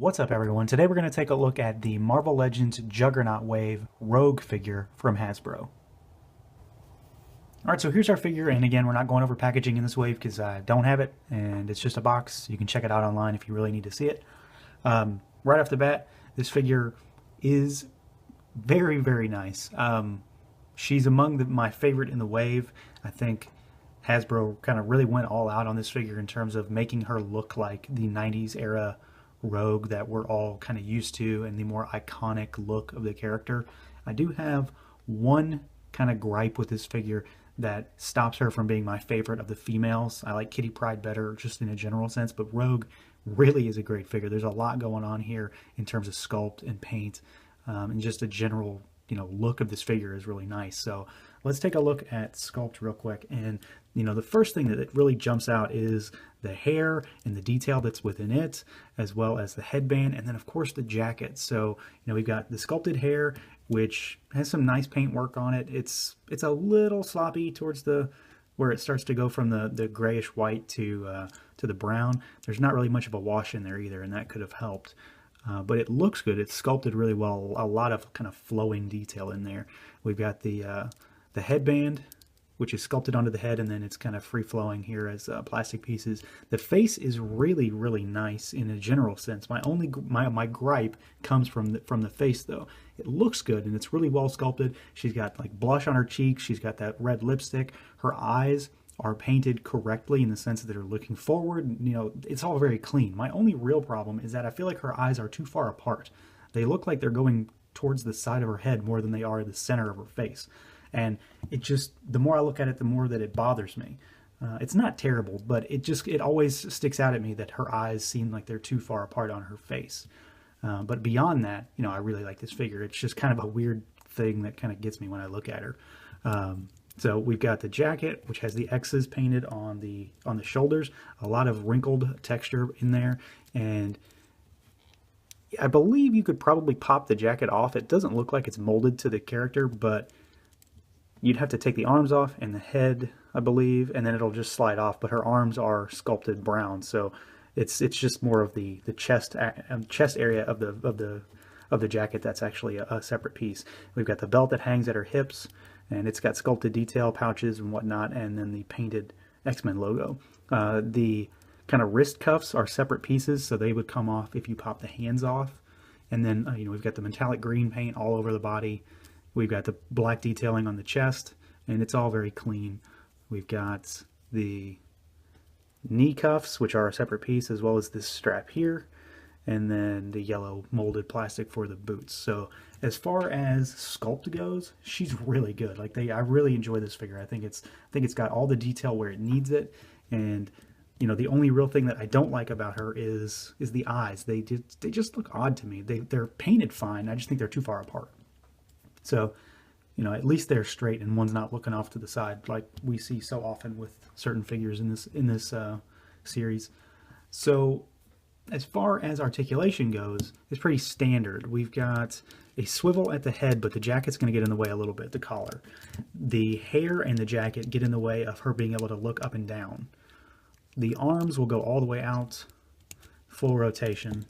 What's up, everyone? Today we're going to take a look at the Marvel Legends Juggernaut Wave Rogue figure from Hasbro. Alright, so here's our figure, and again, we're not going over packaging in this wave because I don't have it, and it's just a box. You can check it out online if you really need to see it. Right off the bat, this figure is very, very nice. She's among my favorite in the wave. I think Hasbro kind of really went all out on this figure in terms of making her look like the 90s era Rogue that we're all kind of used to and the more iconic look of the character. I do have one kind of gripe with this figure that stops her from being my favorite of the females. I like Kitty Pryde better just in a general sense, but Rogue really is a great figure. There's a lot going on here in terms of sculpt and paint, and just a general look of this figure is really nice. So let's take a look at Sculpt real quick. And the first thing that really jumps out is the hair and the detail that's within it, as well as the headband, and then of course the jacket. So we've got the sculpted hair, which has some nice paint work on it. It's a little sloppy towards where it starts to go from the grayish white to the brown. There's not really much of a wash in there either, and that could have helped. But it looks good. It's sculpted really well. A lot of kind of flowing detail in there. We've got the headband, which is sculpted onto the head, and then it's kind of free-flowing here as plastic pieces. The face is really, really nice in a general sense. My gripe comes from the face, though. It looks good, and it's really well sculpted. She's got like blush on her cheeks. She's got that red lipstick. Her eyes are painted correctly in the sense that they're looking forward. It's all very clean. My only real problem is that I feel like her eyes are too far apart. They look like they're going towards the side of her head more than they are the center of her face. And it just, the more I look at it, the more that it bothers me. It's not terrible, but it always sticks out at me that her eyes seem like they're too far apart on her face. But beyond that, I really like this figure. It's just kind of a weird thing that kind of gets me when I look at her. So we've got the jacket, which has the X's painted on the shoulders, a lot of wrinkled texture in there, and I believe you could probably pop the jacket off. It doesn't look like it's molded to the character, but you'd have to take the arms off and the head, I believe, and then it'll just slide off. But her arms are sculpted brown, so it's just more of the chest area of the jacket that's actually a separate piece. We've got the belt that hangs at her hips, and it's got sculpted detail, pouches and whatnot, and then the painted X-Men logo. The kind of wrist cuffs are separate pieces, so they would come off if you pop the hands off. And then we've got the metallic green paint all over the body. We've got the black detailing on the chest, and it's all very clean. We've got the knee cuffs, which are a separate piece, as well as this strap here, and then the yellow molded plastic for the boots. So as far as sculpt goes, she's really good. I really enjoy this figure. I think it's got all the detail where it needs it, and the only real thing that I don't like about her is the eyes. They just look odd to me. They're painted fine. I just think they're too far apart. So, at least they're straight and one's not looking off to the side like we see so often with certain figures in this series. So, as far as articulation goes, it's pretty standard. We've got a swivel at the head, but the jacket's going to get in the way a little bit, the collar. The hair and the jacket get in the way of her being able to look up and down. The arms will go all the way out, full rotation.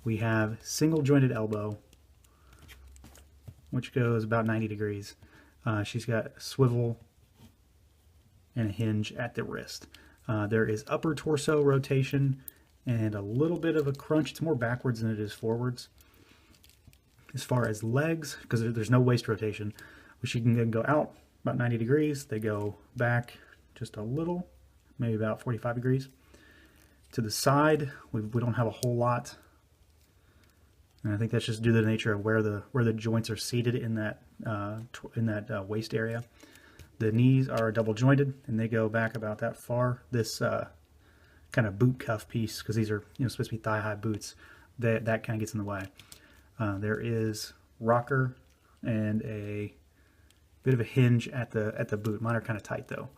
We have single jointed elbow, which goes about 90 degrees. She's got a swivel and a hinge at the wrist. There is upper torso rotation and a little bit of a crunch. It's more backwards than it is forwards. As far as legs, because there's no waist rotation, she can then go out about 90 degrees. They go back just a little, maybe about 45 degrees. To the side, we don't have a whole lot. And I think that's just due to the nature of where the joints are seated in that waist area. The knees are double jointed, and they go back about that far. This kind of boot cuff piece, because these are supposed to be thigh high boots, that kind of gets in the way. There is rocker and a bit of a hinge at the boot. Mine are kind of tight though.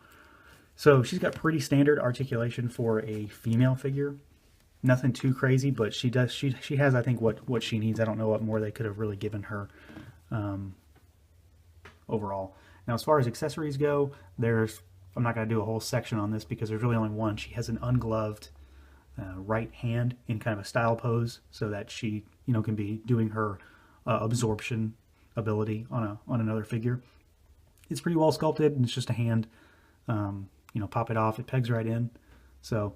So she's got pretty standard articulation for a female figure. Nothing too crazy, but she has, I think, what she needs. I don't know what more they could have really given her overall. Now, as far as accessories go, I'm not going to do a whole section on this because there's really only one. She has an ungloved right hand in kind of a style pose, so that she, you know, can be doing her absorption ability on another figure. It's pretty well sculpted, and it's just a hand. You know, pop it off, it pegs right in. So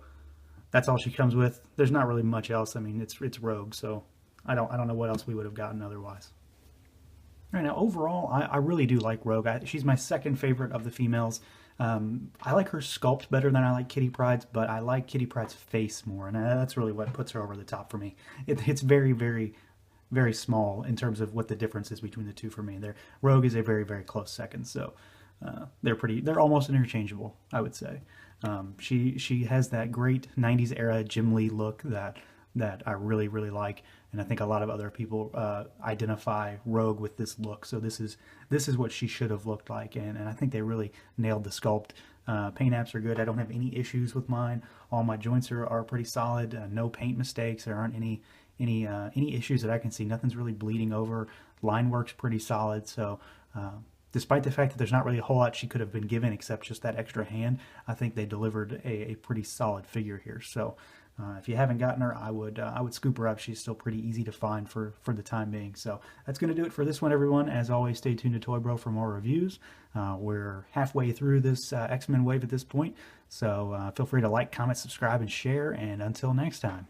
that's all she comes with. There's not really much else. I mean, it's Rogue, so I don't know what else we would have gotten otherwise. Right now, overall, I really do like Rogue. She's my second favorite of the females. I like her sculpt better than I like Kitty Pryde's, but I like Kitty Pryde's face more, and that's really what puts her over the top for me. It's very, very, very small in terms of what the difference is between the two for me. Rogue is a very, very close second, so they're almost interchangeable, I would say. She has that great 90s era Jim Lee look that I really, really like, and I think a lot of other people identify Rogue with this look. So this is what she should have looked like, and I think they really nailed the sculpt. Paint apps are good. I don't have any issues with mine. All my joints are pretty solid. No paint mistakes. There aren't any issues that I can see. Nothing's really bleeding over. Line work's pretty solid. So despite the fact that there's not really a whole lot she could have been given except just that extra hand, I think they delivered a pretty solid figure here. So if you haven't gotten her, I would scoop her up. She's still pretty easy to find for the time being. So that's going to do it for this one, everyone. As always, stay tuned to Toy Bro for more reviews. We're halfway through this X-Men wave at this point. So feel free to like, comment, subscribe, and share. And until next time.